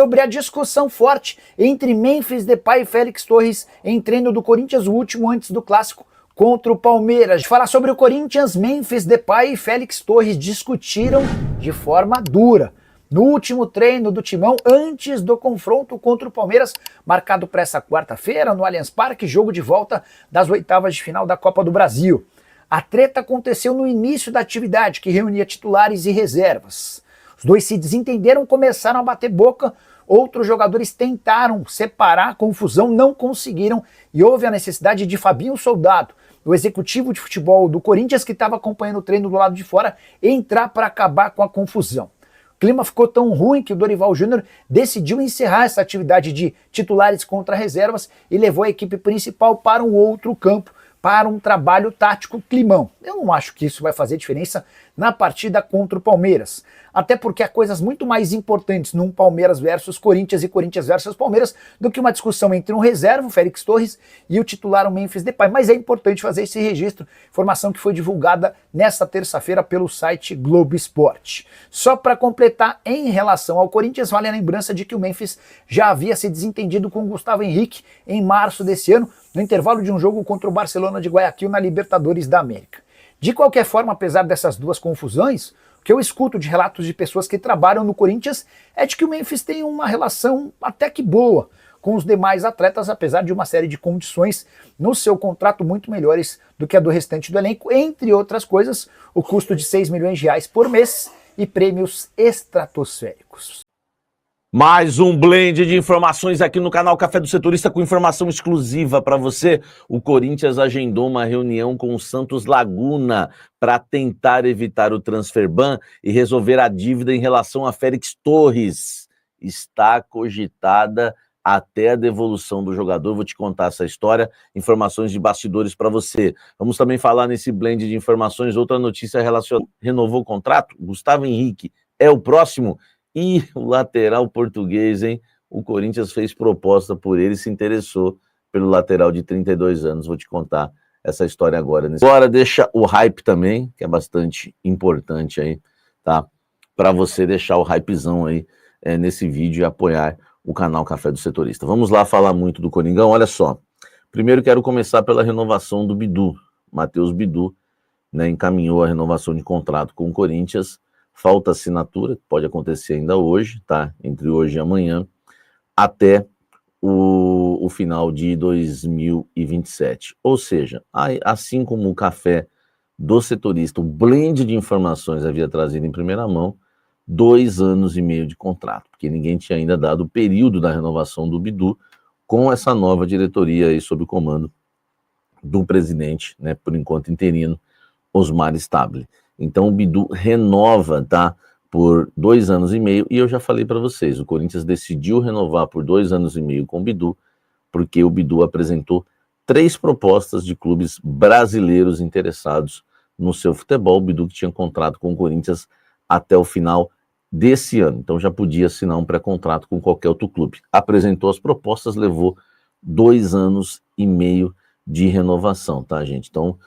Sobre a discussão forte entre Memphis Depay e Félix Torres em treino do Corinthians, o último antes do clássico contra o Palmeiras. Falar sobre o Corinthians, Memphis Depay e Félix Torres discutiram de forma dura no último treino do Timão antes do confronto contra o Palmeiras, marcado para essa quarta-feira no Allianz Parque, jogo de volta das oitavas de final da Copa do Brasil. A treta aconteceu no início da atividade, que reunia titulares e reservas. Os dois se desentenderam, começaram a bater boca, outros jogadores tentaram separar a confusão, não conseguiram, e houve a necessidade de Fabinho Soldado, o executivo de futebol do Corinthians, que estava acompanhando o treino do lado de fora, entrar para acabar com a confusão. O clima ficou tão ruim que o Dorival Júnior decidiu encerrar essa atividade de titulares contra reservas e levou a equipe principal para um outro campo, para um trabalho tático climão. Eu não acho que isso vai fazer diferença na partida contra o Palmeiras. Até porque há coisas muito mais importantes num Palmeiras versus Corinthians e Corinthians versus Palmeiras do que uma discussão entre um reserva, o Félix Torres, e o titular, o Memphis Depay. Mas é importante fazer esse registro, informação que foi divulgada nesta terça-feira pelo site Globo Esporte. Só para completar, em relação ao Corinthians, vale a lembrança de que o Memphis já havia se desentendido com o Gustavo Henrique em março desse ano, no intervalo de um jogo contra o Barcelona de Guayaquil na Libertadores da América. De qualquer forma, apesar dessas duas confusões, o que eu escuto de relatos de pessoas que trabalham no Corinthians é de que o Memphis tem uma relação até que boa com os demais atletas, apesar de uma série de condições no seu contrato muito melhores do que a do restante do elenco, entre outras coisas, o custo de 6 milhões de reais por mês e prêmios estratosféricos. Mais um blend de informações aqui no canal Café do Setorista com informação exclusiva para você. O Corinthians agendou uma reunião com o Santos Laguna para tentar evitar o transfer ban e resolver a dívida em relação a Félix Torres. Está cogitada até a devolução do jogador. Vou te contar essa história, informações de bastidores para você. Vamos também falar nesse blend de informações. Outra notícia relacionada: renovou o contrato? Gustavo Henrique é o próximo? E o lateral português, hein? O Corinthians fez proposta por ele, se interessou pelo lateral de 32 anos. Vou te contar essa história agora. Agora deixa o hype também, que é bastante importante aí, tá? Para você deixar o hypezão aí nesse vídeo e apoiar o canal Café do Setorista. Vamos lá falar muito do Coringão. Olha só, primeiro quero começar pela renovação do Bidu. Matheus Bidu, né, encaminhou a renovação de contrato com o Corinthians. Falta assinatura, que pode acontecer ainda hoje, tá? Entre hoje e amanhã, até o final de 2027. Ou seja, assim como o Café do Setorista, o blend de informações havia trazido em primeira mão, 2 anos e meio de contrato, porque ninguém tinha ainda dado o período da renovação do Bidu com essa nova diretoria aí sob o comando do presidente, né, por enquanto interino, Osmar Stabile. Então o Bidu renova, tá, por 2 anos e meio, e eu já falei para vocês, o Corinthians decidiu renovar por 2 anos e meio com o Bidu, porque o Bidu apresentou 3 propostas de clubes brasileiros interessados no seu futebol. O Bidu que tinha contrato com o Corinthians até o final desse ano, então já podia assinar um pré-contrato com qualquer outro clube. Apresentou as propostas, levou 2 anos e meio de renovação, tá, gente? Então,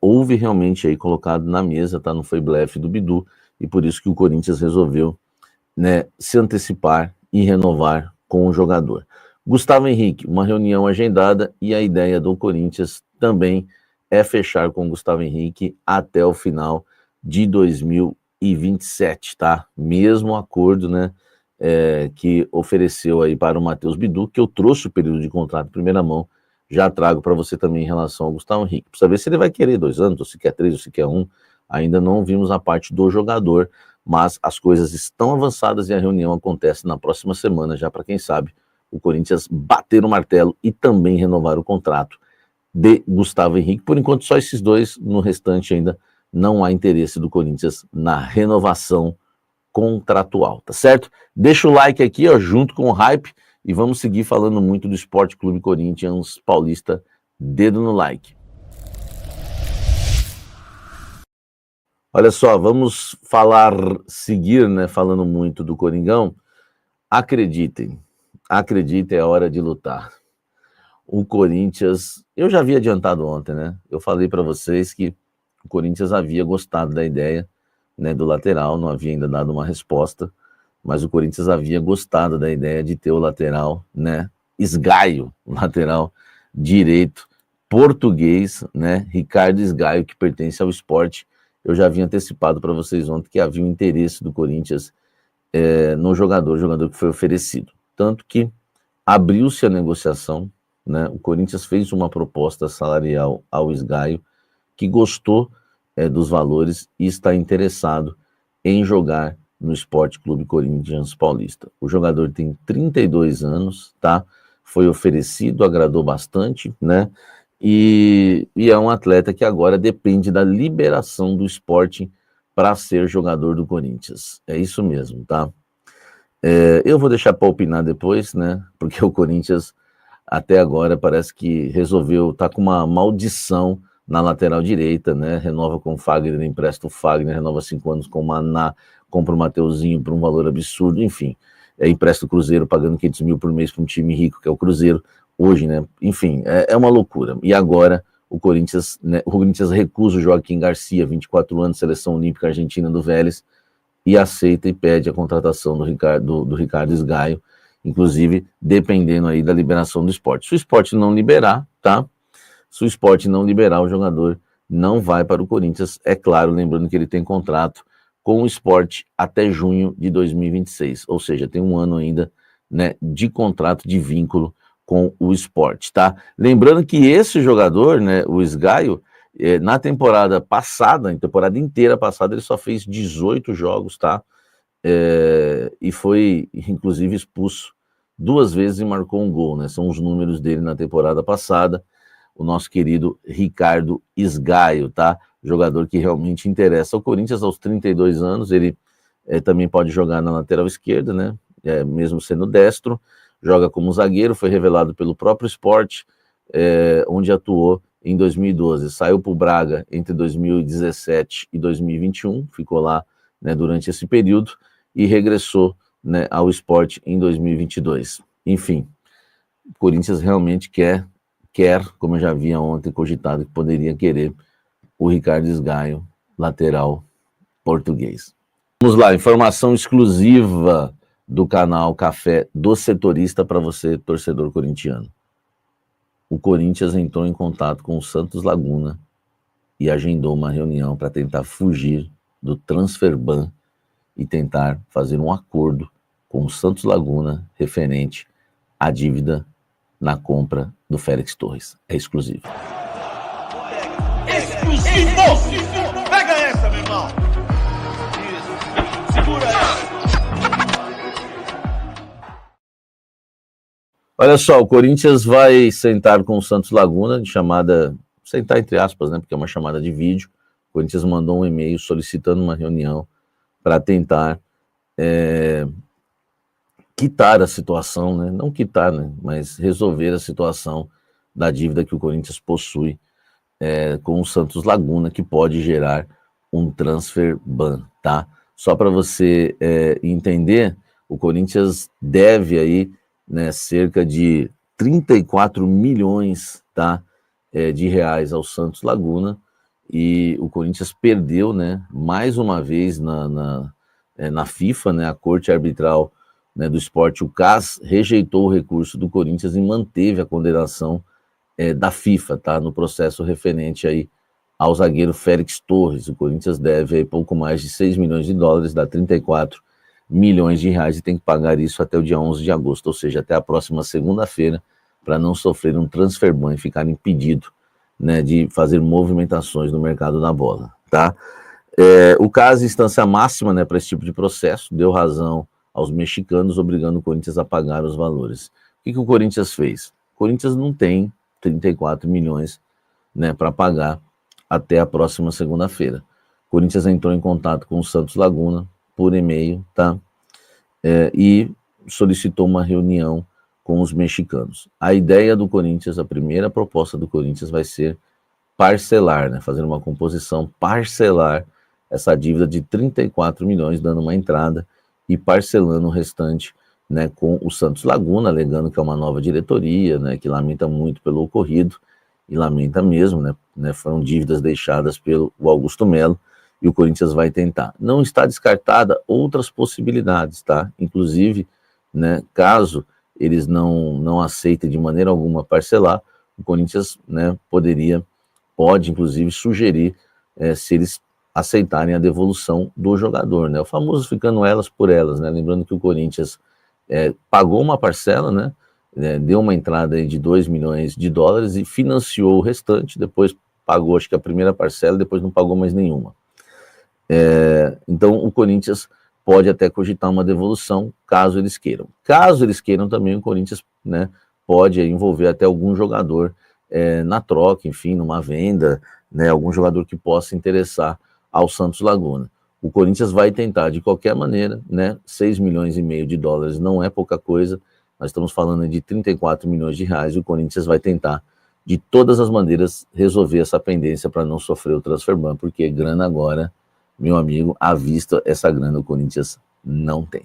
houve realmente aí colocado na mesa, tá? Não foi blefe do Bidu, e por isso que o Corinthians resolveu, né, se antecipar e renovar com o jogador. Gustavo Henrique, uma reunião agendada, e a ideia do Corinthians também é fechar com o Gustavo Henrique até o final de 2027, tá? Mesmo acordo, né, que ofereceu aí para o Matheus Bidu, que eu trouxe o período de contrato em primeira mão, já trago para você também em relação ao Gustavo Henrique. Precisa ver se ele vai querer 2 anos, ou se quer 3, ou se quer 1. Ainda não vimos a parte do jogador, mas as coisas estão avançadas e a reunião acontece na próxima semana, já para quem sabe o Corinthians bater o martelo e também renovar o contrato de Gustavo Henrique. Por enquanto, só esses 2, no restante ainda não há interesse do Corinthians na renovação contratual, tá certo? Deixa o like aqui, ó, junto com o hype, e vamos seguir falando muito do Sport Clube Corinthians Paulista. Dedo no like. Olha só, vamos seguir, né, falando muito do Coringão. Acreditem, é hora de lutar. O Corinthians, eu já havia adiantado ontem, né? Eu falei para vocês que o Corinthians havia gostado da ideia, né, do lateral, não havia ainda dado uma resposta, mas o Corinthians havia gostado da ideia de ter o lateral, né, Esgaio, lateral direito português, né, Ricardo Esgaio, que pertence ao Sport. Eu já havia antecipado para vocês ontem que havia um interesse do Corinthians no jogador que foi oferecido. Tanto que abriu-se a negociação, né, o Corinthians fez uma proposta salarial ao Esgaio, que gostou dos valores e está interessado em jogar no Sport Clube Corinthians Paulista. O jogador tem 32 anos, tá? Foi oferecido, agradou bastante, né? E é um atleta que agora depende da liberação do Sporting para ser jogador do Corinthians. É isso mesmo, tá? Eu vou deixar para opinar depois, né? Porque o Corinthians até agora parece que resolveu, tá com uma maldição na lateral direita, né? Renova com o Fagner, empresta o Fagner, renova 5 anos com o Maná, compra o Mateuzinho por um valor absurdo, enfim. Empresta o Cruzeiro pagando 500 mil por mês para um time rico, que é o Cruzeiro, hoje, né? Enfim, é uma loucura. E agora o Corinthians, né? O Corinthians recusa o Joaquim Garcia, 24 anos, seleção olímpica argentina do Vélez, e aceita e pede a contratação do Ricardo Esgaio, inclusive dependendo aí da liberação do Sport. Se o Sport não liberar, tá? Se o Sport não liberar, o jogador não vai para o Corinthians, é claro, lembrando que ele tem contrato com o Sport até junho de 2026, ou seja, tem um ano ainda, né, de contrato de vínculo com o Sport, tá? Lembrando que esse jogador, né, o Esgaio, na temporada passada, em temporada inteira passada, ele só fez 18 jogos, tá? E foi, inclusive, expulso 2 vezes e marcou um gol, né? São os números dele na temporada passada. O nosso querido Ricardo Esgaio, tá? Jogador que realmente interessa ao Corinthians aos 32 anos, ele também pode jogar na lateral esquerda, né? Mesmo sendo destro, joga como zagueiro, foi revelado pelo próprio Sport, onde atuou em 2012, saiu para o Braga entre 2017 e 2021, ficou lá, né, durante esse período e regressou, né, ao Sport em 2022. Enfim, o Corinthians realmente quer, como eu já havia ontem cogitado, que poderia querer o Ricardo Esgaio, lateral português. Vamos lá, informação exclusiva do canal Café do Setorista para você, torcedor corintiano. O Corinthians entrou em contato com o Santos Laguna e agendou uma reunião para tentar fugir do transfer ban e tentar fazer um acordo com o Santos Laguna referente à dívida na compra do Félix Torres. É exclusivo. Exclusivo! Pega essa, meu irmão! Isso. Segura essa! Olha só, o Corinthians vai sentar com o Santos Laguna, de chamada, sentar entre aspas, né, porque é uma chamada de vídeo. O Corinthians mandou um e-mail solicitando uma reunião para tentar quitar a situação, né, não quitar, né, mas resolver a situação da dívida que o Corinthians possui com o Santos Laguna, que pode gerar um transfer ban, tá? Só para você entender, o Corinthians deve aí, né, cerca de 34 milhões, tá, de reais ao Santos Laguna, e o Corinthians perdeu, né, mais uma vez na FIFA, né, a Corte Arbitral, né, do Esporte, o CAS, rejeitou o recurso do Corinthians e manteve a condenação da FIFA, tá, no processo referente aí ao zagueiro Félix Torres. O Corinthians deve aí pouco mais de 6 milhões de dólares, dá 34 milhões de reais e tem que pagar isso até o dia 11 de agosto, ou seja, até a próxima segunda-feira, para não sofrer um transfer ban e ficar impedido, né, de fazer movimentações no mercado da bola, tá? O caso, instância máxima, né, para esse tipo de processo, deu razão aos mexicanos, obrigando o Corinthians a pagar os valores. O que o Corinthians fez? O Corinthians não tem 34 milhões, né, para pagar até a próxima segunda-feira. O Corinthians entrou em contato com o Santos Laguna por e-mail, tá? E solicitou uma reunião com os mexicanos. A ideia do Corinthians, a primeira proposta do Corinthians vai ser parcelar, né? Fazer uma composição, parcelar essa dívida de 34 milhões, dando uma entrada e parcelando o restante, né, com o Santos Laguna, alegando que é uma nova diretoria, né, que lamenta muito pelo ocorrido, e lamenta mesmo, né, foram dívidas deixadas pelo Augusto Melo, e o Corinthians vai tentar. Não está descartada outras possibilidades, tá? Inclusive, né, caso eles não aceitem de maneira alguma parcelar, o Corinthians, né, pode inclusive sugerir se eles aceitarem a devolução do jogador, né? O famoso ficando elas por elas, né? Lembrando que o Corinthians pagou uma parcela, né? Deu uma entrada aí de 2 milhões de dólares e financiou o restante, depois pagou acho que a primeira parcela, depois não pagou mais nenhuma. Então o Corinthians pode até cogitar uma devolução, caso eles queiram. Caso eles queiram também, o Corinthians, né, pode envolver até algum jogador na troca, enfim, numa venda, né, algum jogador que possa interessar ao Santos Laguna. O Corinthians vai tentar de qualquer maneira, né, 6,5 milhões de dólares não é pouca coisa, nós estamos falando de 34 milhões de reais, e o Corinthians vai tentar de todas as maneiras resolver essa pendência para não sofrer o transfer ban, porque grana agora, meu amigo, à vista, essa grana o Corinthians não tem.